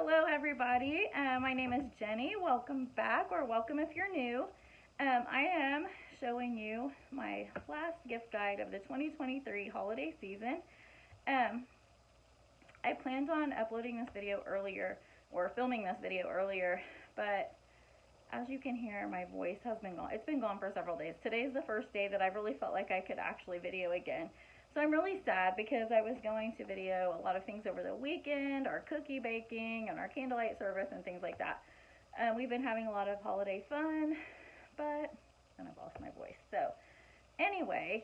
Hello everybody, my name is Jenny. Welcome back, or welcome if you're new. I am showing you my last gift guide of the 2023 holiday season. I planned on uploading this video earlier, or filming this video earlier, but as you can hear, my voice has been gone. It's been gone for several days. Today's the first day that I really felt like I could actually video again. So I'm really sad because I was going to video a lot of things over the weekend, our cookie baking and our candlelight service and things like that. We've been having a lot of holiday fun, but then I've lost my voice. So anyway,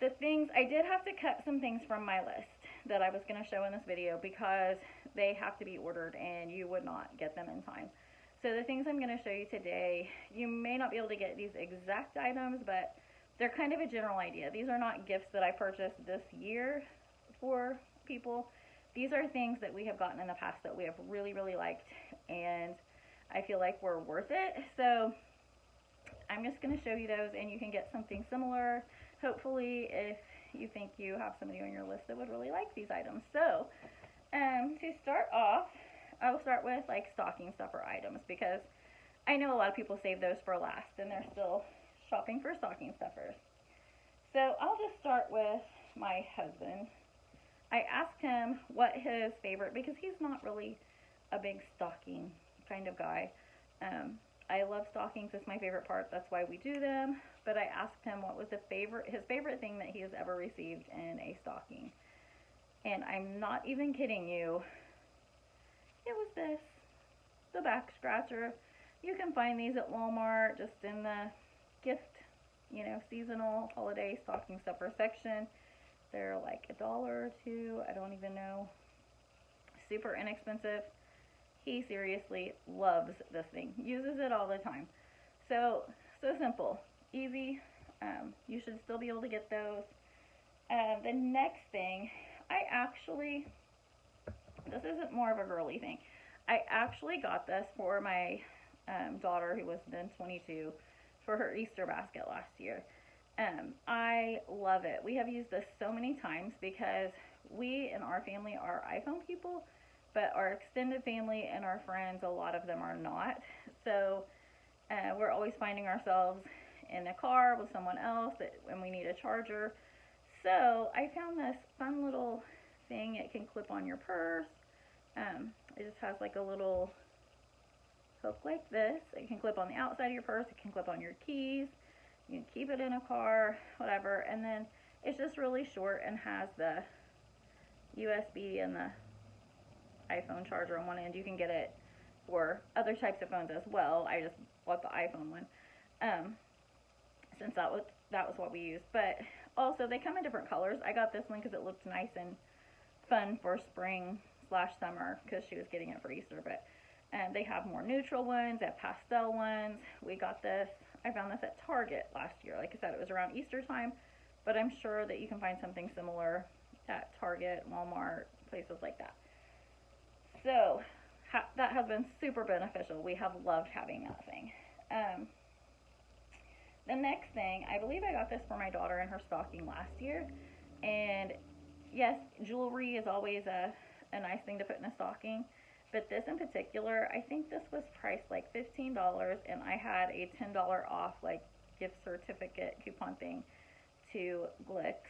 I did have to cut some things from my list that I was going to show in this video because they have to be ordered and you would not get them in time. So the things I'm going to show you today, you may not be able to get these exact items, but they're kind of a general idea. These are not gifts that I purchased this year for people. These are things that we have gotten in the past that we have really, really liked, and I feel like we're worth it. So I'm just going to show you those, and you can get something similar, hopefully, if you think you have somebody on your list that would really like these items. So to start off, I will start with like stocking stuffer items, because I know a lot of people save those for last, and they're still shopping for stocking stuffers. So I'll just start with my husband. I asked him what his favorite, because he's not really a big stocking kind of guy. I love stockings, it's my favorite part, that's why we do them. But I asked him what was his favorite thing that he has ever received in a stocking. And I'm not even kidding you. It was this, the back scratcher. You can find these at Walmart, just in the gift, seasonal holiday stocking stuffer section. They're like $1 or $2, I don't even know. Super inexpensive. He seriously loves this thing, uses it all the time. So simple, easy. You should still be able to get those. The next thing, this isn't more of a girly thing. I actually got this for my daughter, who was then 22, for her Easter basket last year. I love it. We have used this so many times because we in our family are iPhone people, but our extended family and our friends, a lot of them are not. So we're always finding ourselves in a car with someone else when we need a charger. So I found this fun little thing. It can clip on your purse. It just has like a little hook like this. It can clip on the outside of your purse. It can clip on your keys. You can keep it in a car, whatever. And then it's just really short and has the USB and the iPhone charger on one end. You can get it for other types of phones as well. I just bought the iPhone one since that was what we used. But also they come in different colors. I got this one because it looked nice and fun for spring/summer, because she was getting it for Easter. But they have more neutral ones, they have pastel ones. I found this at Target last year. Like I said, it was around Easter time, but I'm sure that you can find something similar at Target, Walmart, places like that. So that has been super beneficial. We have loved having that thing. The next thing, I believe I got this for my daughter in her stocking last year. And yes, jewelry is always a nice thing to put in a stocking. But this in particular, I think this was priced like $15, and I had a $10 off like gift certificate coupon thing to Glicks,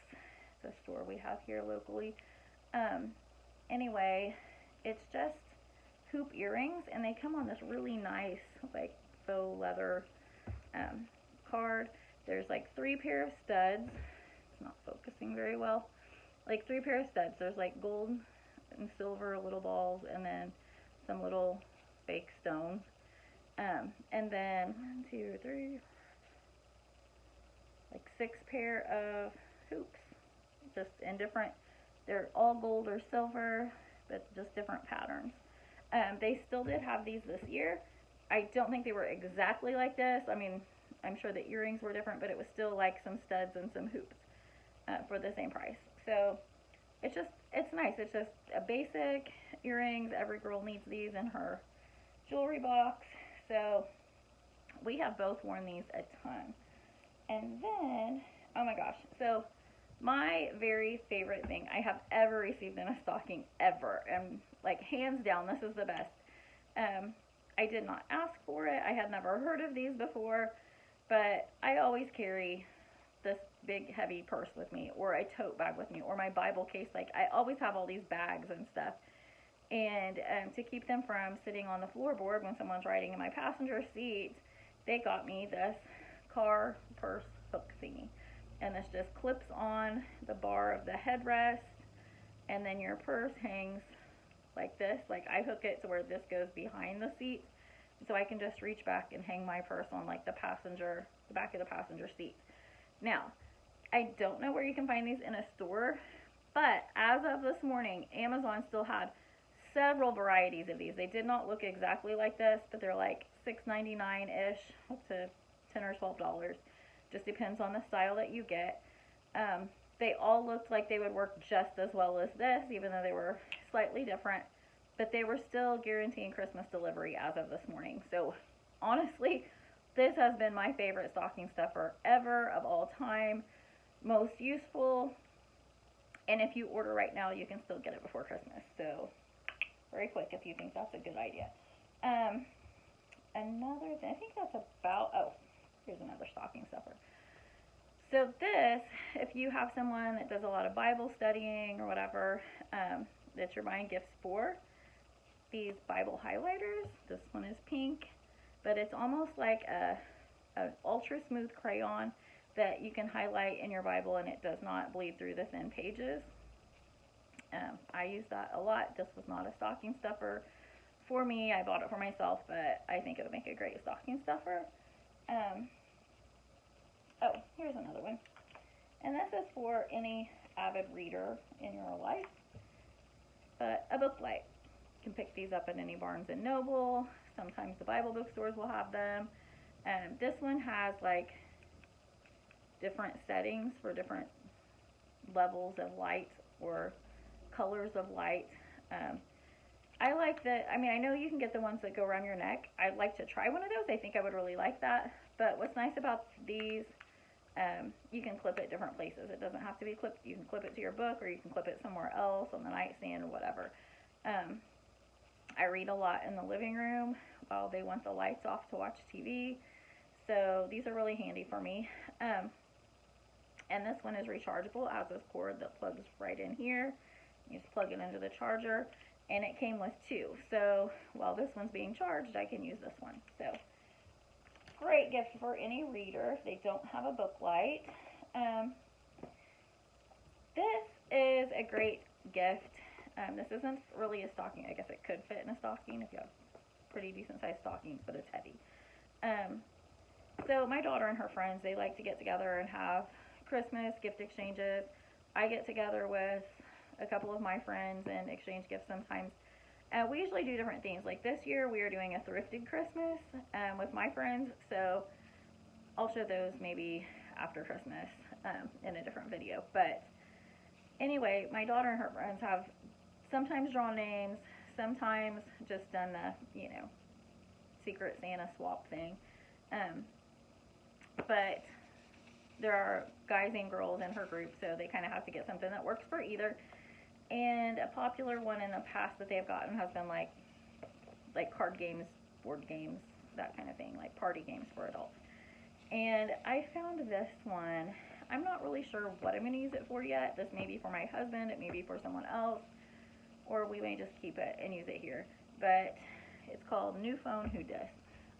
the store we have here locally. Anyway, it's just hoop earrings, and they come on this really nice like faux leather card. There's like 3 pair of studs. It's not focusing very well. Like 3 pair of studs. There's like gold and silver little balls, and then some little fake stones. And then 1, 2, 3, like 6 pair of hoops, just in different, they're all gold or silver, but just different patterns. They still did have these this year. I don't think they were exactly like this. I mean, I'm sure the earrings were different, but it was still like some studs and some hoops for the same price. So it's nice. It's just a basic earrings. Every girl needs these in her jewelry box. So we have both worn these a ton. And then, oh my gosh, so my very favorite thing I have ever received in a stocking ever, and Like, hands down, this is the best. I did not ask for it. I had never heard of these before, but I always carry this big heavy purse with me, or a tote bag with me, or my Bible case. Like, I always have all these bags and stuff. And to keep them from sitting on the floorboard when someone's riding in my passenger seat, they got me this car purse hook thingy. And this just clips on the bar of the headrest, and then your purse hangs like this. Like, I hook it to where this goes behind the seat, so I can just reach back and hang my purse on like the back of the passenger seat. Now, I don't know where you can find these in a store, but as of this morning, Amazon still had several varieties of these. They did not look exactly like this, but they're like $6.99-ish up to $10 or $12. Just depends on the style that you get. They all looked like they would work just as well as this, even though they were slightly different, but they were still guaranteeing Christmas delivery as of this morning. So honestly, this has been my favorite stocking stuffer ever, of all time. Most useful, and if you order right now, you can still get it before Christmas. So very quick if you think that's a good idea. Another thing, I think that's about, oh, here's another stocking stuffer. So this, if you have someone that does a lot of Bible studying or whatever, that you're buying gifts for, these Bible highlighters, this one is pink, but it's almost like an ultra smooth crayon that you can highlight in your Bible, and it does not bleed through the thin pages. I use that a lot. This was not a stocking stuffer for me. I bought it for myself, but I think it would make a great stocking stuffer. Oh, here's another one. And this is for any avid reader in your life. A book light. You can pick these up at any Barnes & Noble. Sometimes the Bible bookstores will have them. This one has like different settings for different levels of light or colors of light. I like that. I mean, I know you can get the ones that go around your neck. I'd like to try one of those. I think I would really like that. But what's nice about these, you can clip it different places. It doesn't have to be clipped. You can clip it to your book, or you can clip it somewhere else on the nightstand or whatever. I read a lot in the living room while they want the lights off to watch TV. So these are really handy for me. And this one is rechargeable. It has this cord that plugs right in here. You just plug it into the charger, and it came with two. So while this one's being charged, I can use this one. So great gift for any reader if they don't have a book light. This is a great gift. This isn't really a stocking. I guess it could fit in a stocking if you have pretty decent sized stockings, but it's heavy. So my daughter and her friends, they like to get together and have Christmas gift exchanges. I get together with a couple of my friends and exchange gifts sometimes. We usually do different things. Like this year, we are doing a thrifted Christmas with my friends, so I'll show those maybe after Christmas in a different video. But anyway, my daughter and her friends have sometimes drawn names, sometimes just done the, you know, Secret Santa swap thing. But there are guys and girls in her group, so they kind of have to get something that works for either. And a popular one in the past that they've gotten has been like card games, board games, that kind of thing, like party games for adults. And I found this one. I'm not really sure what I'm going to use it for yet. This may be for my husband, it may be for someone else, or we may just keep it and use it here. But it's called New Phone Who Dis.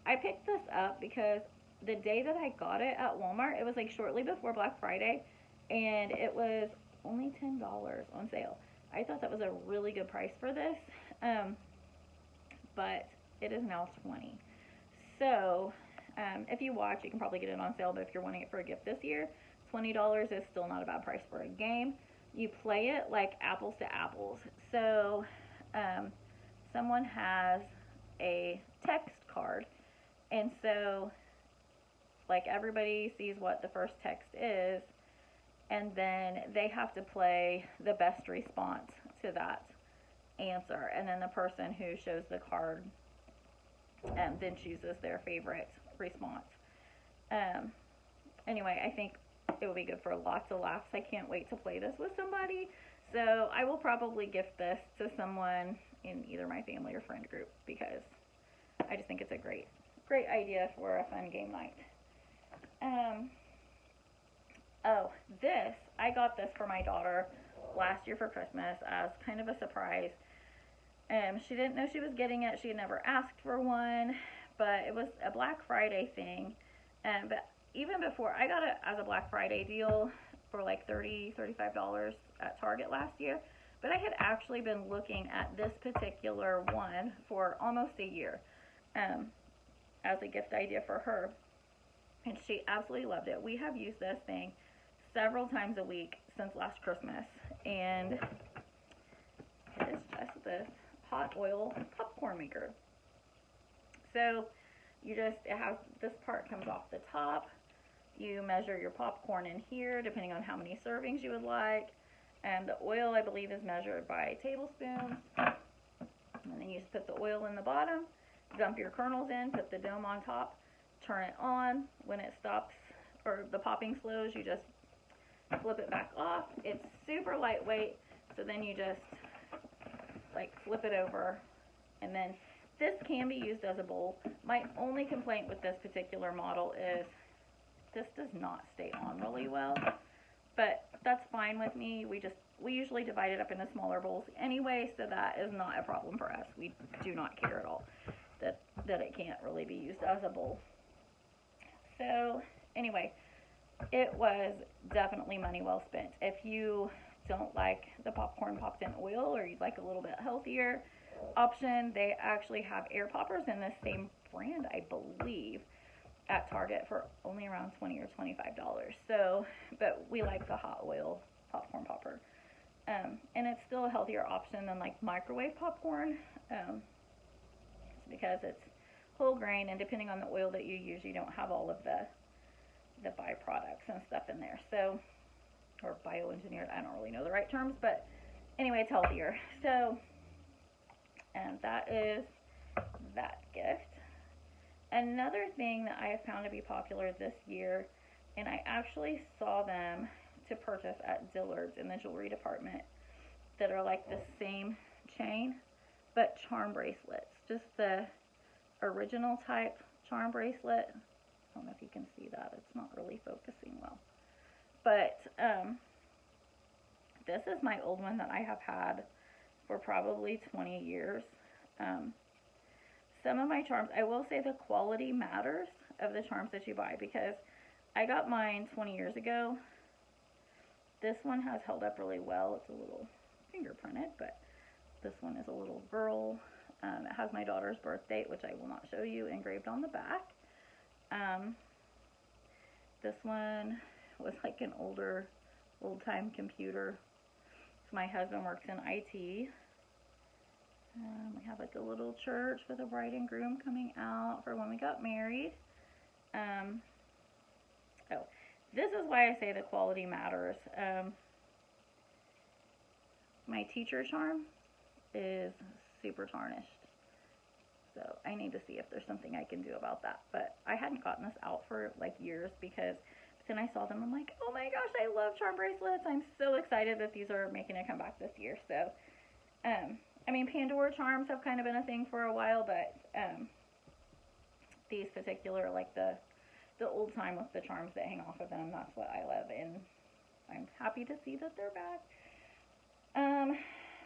I picked this up because the day that I got it at Walmart, it was like shortly before Black Friday, and it was only $10 on sale. I thought that was a really good price for this, but it is now $20. So if you watch, you can probably get it on sale, but if you're wanting it for a gift this year, $20 is still not a bad price for a game. You play it like apples to apples. So someone has a text card, and so like everybody sees what the first text is, and then they have to play the best response to that answer, and then the person who shows the card then chooses their favorite response. Anyway, I think it will be good for lots of laughs. I can't wait to play this with somebody. So I will probably gift this to someone in either my family or friend group, because I just think it's a great idea for a fun game night. Oh, I got this for my daughter last year for Christmas as kind of a surprise. She didn't know she was getting it. She had never asked for one, but it was a Black Friday thing. But even before, I got it as a Black Friday deal for like $30, $35 at Target last year. But I had actually been looking at this particular one for almost a year as a gift idea for her. And she absolutely loved it. We have used this thing several times a week since last Christmas. And it is just this hot oil popcorn maker. So it has, this part comes off the top. You measure your popcorn in here depending on how many servings you would like. And the oil, I believe, is measured by tablespoons. And then you just put the oil in the bottom, dump your kernels in, put the dome on top, turn it on. When it stops or the popping slows, you just flip it back off. It's super lightweight, so then you just like flip it over, and then this can be used as a bowl. My only complaint with this particular model is this does not stay on really well, but that's fine with me. We usually divide it up into smaller bowls anyway, so that is not a problem for us. We do not care at all that it can't really be used as a bowl. So anyway, it was definitely money well spent. If you don't like the popcorn popped in oil, or you'd like a little bit healthier option, they actually have air poppers in the same brand, I believe, at Target for only around $20 or $25. So, but we like the hot oil popcorn popper. And it's still a healthier option than like microwave popcorn, because it's whole grain, and depending on the oil that you use, you don't have all of the byproducts and stuff in there. So, or bioengineered, I don't really know the right terms, but anyway, it's healthier. So, and that is that gift. Another thing that I have found to be popular this year, and I actually saw them to purchase at Dillard's in the jewelry department, that are like the same chain, but charm bracelets. Just the original type charm bracelet. I don't know if you can see that. It's not really focusing well. But this is my old one that I have had for probably 20 years. Some of my charms, I will say the quality matters of the charms that you buy, because I got mine 20 years ago. This one has held up really well. It's a little fingerprinted, but this one is a little girl. It has my daughter's birth date, which I will not show you, engraved on the back. This one was like an old-time computer. My husband works in IT. We have like a little church with a bride and groom coming out for when we got married. Oh, this is why I say the quality matters. My teacher charm is super tarnished, so I need to see if there's something I can do about that. But I hadn't gotten this out for like years, because then I saw them, I'm like, oh my gosh, I love charm bracelets. I'm so excited that these are making a comeback this year. So I mean, Pandora charms have kind of been a thing for a while, but these particular, like the old time with the charms that hang off of them, that's what I love, and I'm happy to see that they're back.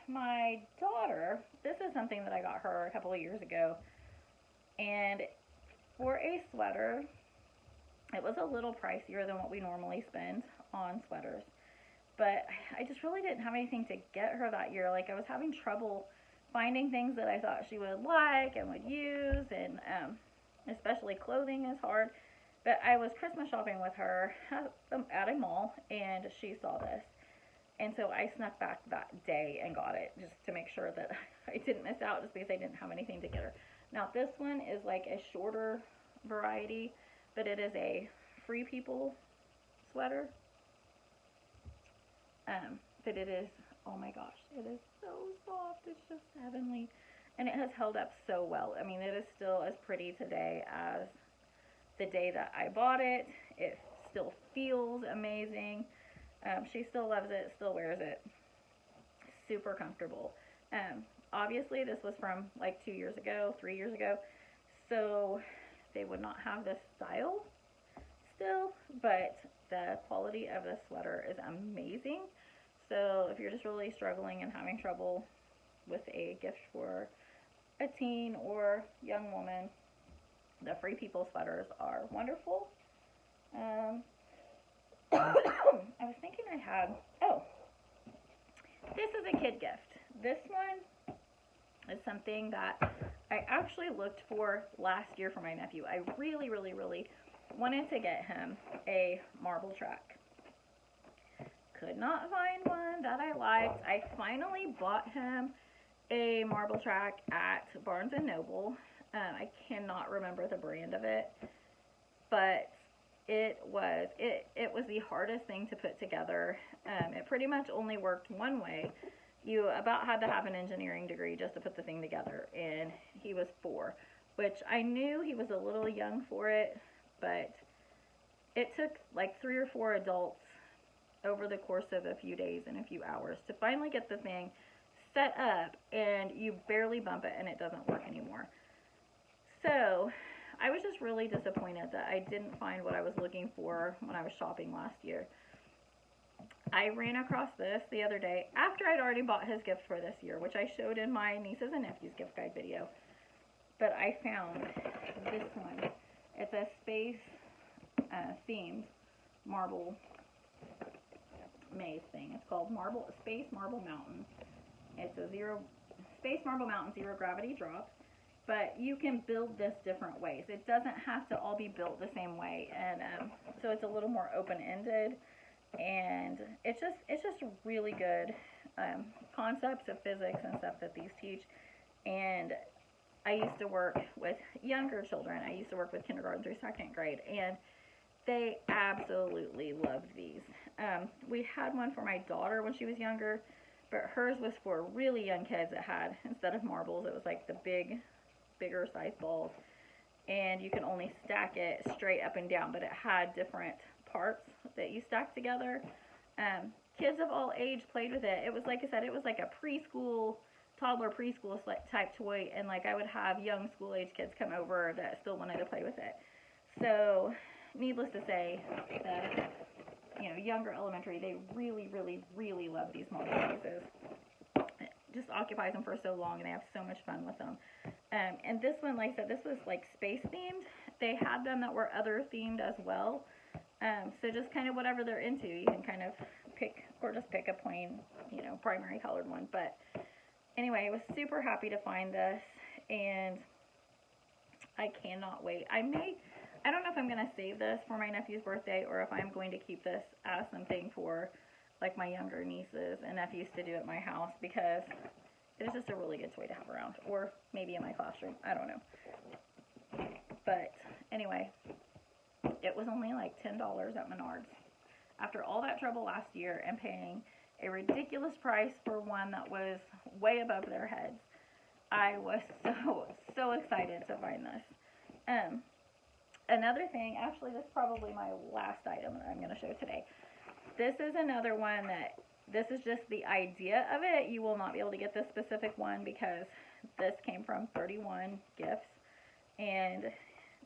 My daughter, this is something that I got her a couple of years ago, and for a sweater, it was a little pricier than what we normally spend on sweaters, but I just really didn't have anything to get her that year. Like, I was having trouble finding things that I thought she would like and would use, and especially clothing is hard. But I was Christmas shopping with her at a mall, and she saw this. And so I snuck back that day and got it, just to make sure that I didn't miss out, just because I didn't have anything to get her. Now, this one is like a shorter variety, but it is a Free People sweater. But it is, oh my gosh, it is so soft. It's just heavenly. And it has held up so well. I mean, it is still as pretty today as the day that I bought it. It still feels amazing. She still loves it, still wears it. Super comfortable. obviously this was from like 2 years ago, 3 years ago, so they would not have this style still, but the quality of the sweater is amazing. So if you're just really struggling and having trouble with a gift for a teen or young woman, the Free People sweaters are wonderful. I was thinking I had, this is a kid gift. This one is something that I actually looked for last year for my nephew. I really, really, really wanted to get him a marble track. Could not find one that I liked. I finally bought him a marble track at Barnes & Noble. I cannot remember the brand of it, but it was the hardest thing to put together. It pretty much only worked one way. You about had to have an engineering degree just to put the thing together, and he was 4, which I knew he was a little young for it, but it took like 3 or 4 adults over the course of a few days and a few hours to finally get the thing set up, and you barely bump it and it doesn't work anymore. So I was just really disappointed that I didn't find what I was looking for when I was shopping last year. I ran across this the other day after I'd already bought his gift for this year, which I showed in my nieces and nephews gift guide video. But I found this one. It's a space themed marble maze thing. It's called Space Marble Mountain. It's a Space Marble Mountain zero gravity drop. But you can build this different ways. It doesn't have to all be built the same way, and so it's a little more open-ended, and it's just really good concepts of physics and stuff that these teach. And I used to work with younger children. I used to work with kindergarten through 2nd grade, and they absolutely loved these. We had one for my daughter when she was younger, but hers was for really young kids. It had, instead of marbles, it was like the bigger size balls, and you can only stack it straight up and down, but it had different parts that you stack together. Kids of all age played with it. It was, like I said, it was like a toddler preschool type toy, and like I would have young school age kids come over that still wanted to play with it. So needless to say, younger elementary, they really, really, really love these marble mazes. It just occupies them for so long, and they have so much fun with them. And this one, like I said, this was like space themed. They had them that were other themed as well. So just kind of whatever they're into, you can kind of pick a plain, primary colored one. But anyway, I was super happy to find this, and I cannot wait. I don't know if I'm going to save this for my nephew's birthday, or if I'm going to keep this as something for like my younger nieces and nephews to do at my house, because it is just a really good toy to have around, or maybe in my classroom. I don't know. But anyway, it was only like $10 at Menards. After all that trouble last year and paying a ridiculous price for one that was way above their heads, I was so excited to find this. Another thing, actually this is probably my last item that I'm going to show today. This is another one that, this is just the idea of it. You will not be able to get this specific one because this came from 31 Gifts, and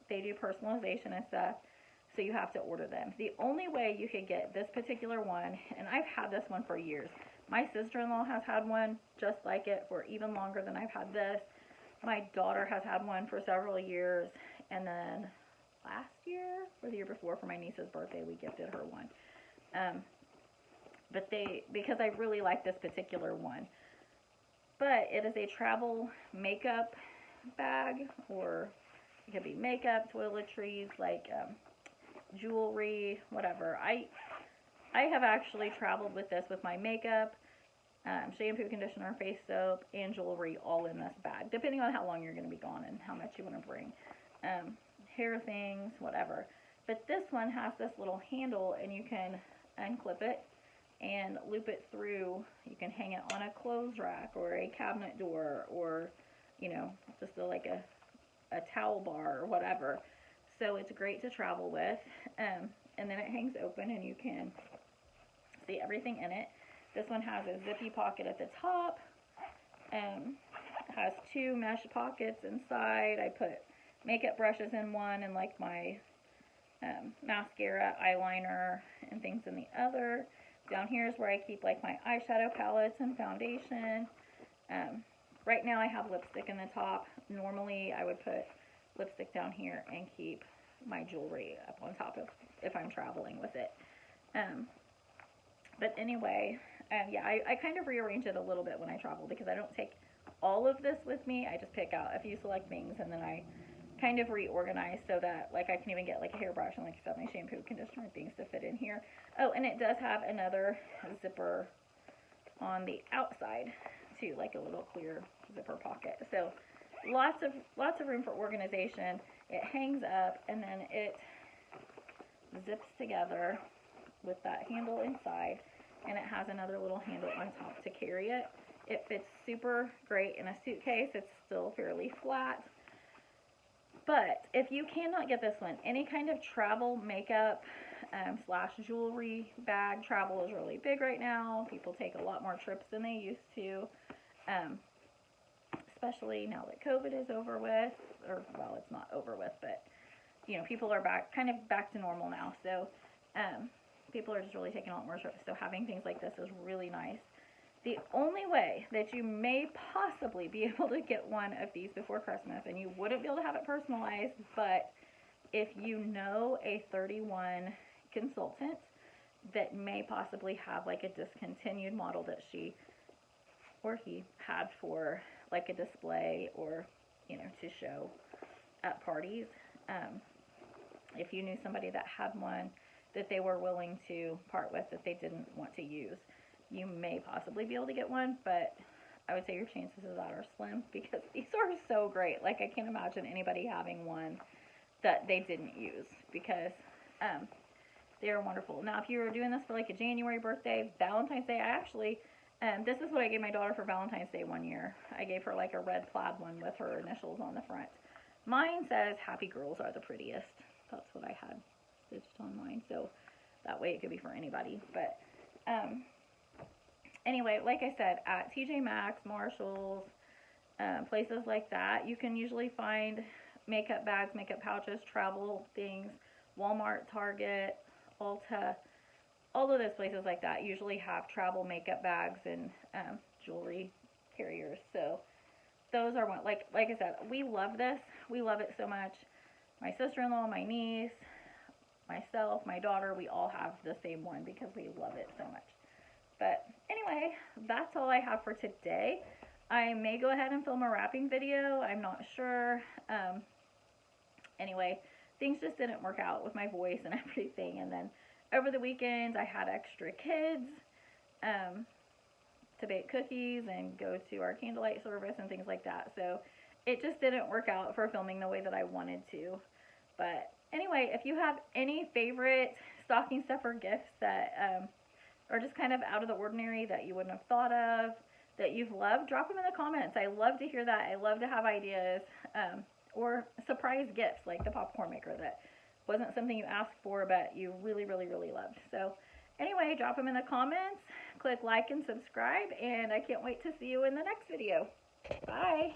they do personalization and stuff, so you have to order them. The only way you could get this particular one, and I've had this one for years. My sister-in-law has had one just like it for even longer than I've had this. My daughter has had one for several years, and then last year or the year before for my niece's birthday, we gifted her one. But because I really like this particular one. But it is a travel makeup bag, or it could be makeup, toiletries, like jewelry, whatever. I have actually traveled with this with my makeup, shampoo, conditioner, face soap, and jewelry all in this bag, depending on how long you're going to be gone and how much you want to bring. Hair things, whatever. But this one has this little handle, and you can unclip it and loop it through. You can hang it on a clothes rack or a cabinet door, or just like a towel bar or whatever. So it's great to travel with. And then it hangs open, and you can see everything in it. This one has a zippy pocket at the top. has 2 mesh pockets inside. I put makeup brushes in one and like my mascara, eyeliner, and things in the other. Down here is where I keep like my eyeshadow palettes and foundation. Right now I have lipstick in the top. Normally I would put lipstick down here and keep my jewelry up on top if I'm traveling with it. But anyway, yeah, I kind of rearrange it a little bit when I travel because I don't take all of this with me. I just pick out a few select things and then I kind of reorganize so that like I can even get like a hairbrush and like I said, my shampoo, conditioner, and things to fit in here. Oh, and it does have another zipper on the outside too, like a little clear zipper pocket. So lots of room for organization. It hangs up and then it zips together with that handle inside, and it has another little handle on top to carry it. It fits super great in a suitcase. It's still fairly flat. But if you cannot get this one, any kind of travel makeup slash jewelry bag, travel is really big right now. People take a lot more trips than they used to, especially now that COVID is over with, or well, it's not over with, but you know, people are kind of back to normal now. So people are just really taking a lot more trips. So having things like this is really nice. The only way that you may possibly be able to get one of these before Christmas, and you wouldn't be able to have it personalized, but if you know a 31 consultant that may possibly have like a discontinued model that she or he had for like a display or, you know, to show at parties, if you knew somebody that had one that they were willing to part with that they didn't want to use, you may possibly be able to get one, but I would say your chances of that are slim because these are so great. Like, I can't imagine anybody having one that they didn't use because they are wonderful. Now, if you were doing this for like a January birthday, Valentine's Day, I actually, this is what I gave my daughter for Valentine's Day one year. I gave her like a red plaid one with her initials on the front. Mine says, "Happy girls are the prettiest." That's what I had stitched on mine, so that way it could be for anybody. But anyway, like I said, at TJ Maxx, Marshalls, places like that, you can usually find makeup bags, makeup pouches, travel things. Walmart, Target, Ulta, all of those places like that usually have travel makeup bags and jewelry carriers. So those are one, like I said, we love this. We love it so much. My sister-in-law, my niece, myself, my daughter, we all have the same one because we love it so much. But anyway, that's all I have for today. I may go ahead and film a wrapping video. I'm not sure. Anyway, things just didn't work out with my voice and everything. And then over the weekends, I had extra kids to bake cookies and go to our candlelight service and things like that. So it just didn't work out for filming the way that I wanted to. But anyway, if you have any favorite stocking stuffer gifts that are just kind of out of the ordinary that you wouldn't have thought of, that you've loved, drop them in the comments. I love to hear that. I love to have ideas or surprise gifts like the popcorn maker that wasn't something you asked for, but you really, really, really loved. So anyway, drop them in the comments, click like and subscribe, and I can't wait to see you in the next video. Bye.